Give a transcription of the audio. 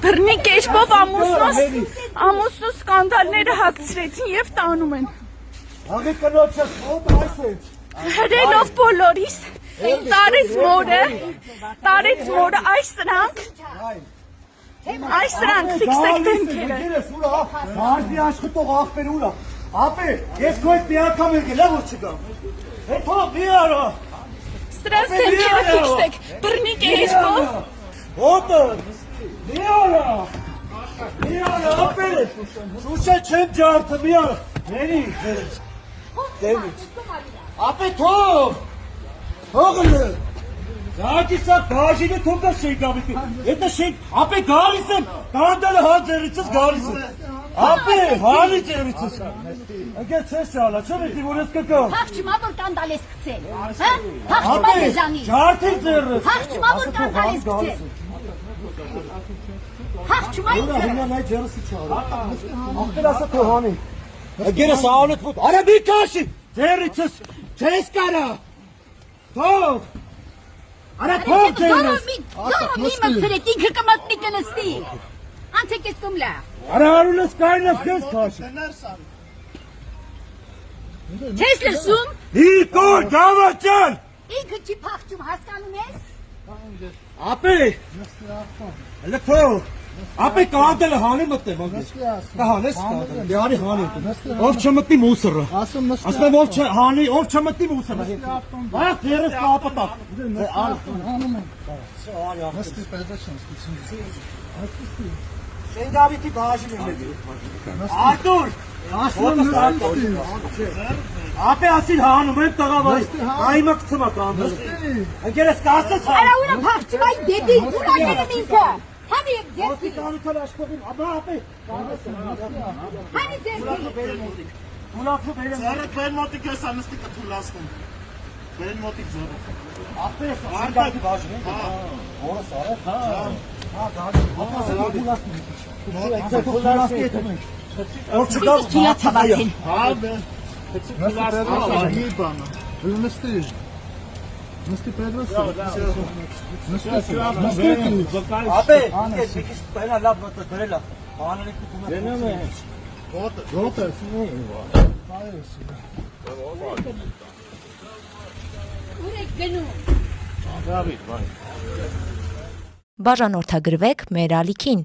Բռնի կերպով ամուսնու սկանդալները հագցրեցին եւ տանում են։ Աղի կնոջս ո՞տ այս է։ Հրելով բոլորիս, տարեց մորը այս սրանք ֆիքսեք դեմքերը։ Մարդի աշխատող աղբեր ուրա։ Ապե, ես քո հետ մի անգամ եկել եմ որ չգամ։ Հետո մի արա։ Սրանց դեմքերը ֆիքսեք, բռնի կերպով։ Ոտը։ Մի արա։ Մի արա, ապե։ Շուշե չեմ ջարդը, մի արա։ Ների, դեմից։ Ապե թող։ Թողը։ Զակիսա բաժինը թող դա շենք ապե։ Հետո շենք, ապե գալիս եմ, դանդալը հանձերիցս գալիս եմ։ Ապե, հալի ձերիցս։ Ագեր չես ճալա, չեմ էդի որ ես կկամ։ Հաղճումա որ կանդալ ես կծել, հա? Հաղճումա դեժանի։ Ջարդի ձերս։ Հաղճումա որ կանդալ ես կծել։ Հաղճումա ինձ։ Հիմա նայ ձերսի չարա։ Աղբեր ասա թողանի։ Ագերը սաունդ ոտ, արա մի կաշի։ Ձերիցս, չես կարա։ Թող։ Արա թող ձերս։ Դորո մի մցրեք, ինքը կմատնի կնստի։ Անցեք ես կոմլա։ Արա արունս կայնս քեզ քաշի։ Չես լսում։ Նիկոլ, դավաճան։ Ինքը չի փախչում, հասկանում ես։ Ապե։ Հələ թող։ Ապե կանդելը հանի մտնեմ անգես։ Կհանես կանդելը։ Դե հանի։ Ով չմտնի մուսորը։ Ասում եմ ով չհանի, ով չմտնի մուսորը։ Վա դերս կապտակ։ Հանում եմ։ Նստի պետք է Շենգավիթի բաժին եմ եկել։ Արտուր։ Ապե ասիլ հանում եմ տղավարի։ Այմը կցմա կանդելը։ Անգերս կասես հա։ Արա ուրա փախչում այ դեպի ուրաներն ինքը։ Հանի Ո՞վ կանիքալ աշխատում, ապա ապե։ Հանի դեպի։ Ուլախու բերեմ։ Ձերը բեն մոտիկ ես անստի կթուլասկում։ Բեն մոտիկ ձերը։ Ապե անգարի բաժին է։ Որը սարը։ Հա, դահի։ Ապա սարագուլասն։ Քուլասկի հետ մենք։ Ով չկա։ Քիլա թավացին։ Հա, բեն։ Նստի բանը։ Նստի։ Նստի Պետրոս։ Ապե, ես մի քիչ բանա լավ մտա դրելա։ Բաները կուտում եմ։ Դնում է։ Ոտը։ Ուրեք գնում։ Դավիթ, բայ։ Բաժանորդագրվեք մեր ալիքին։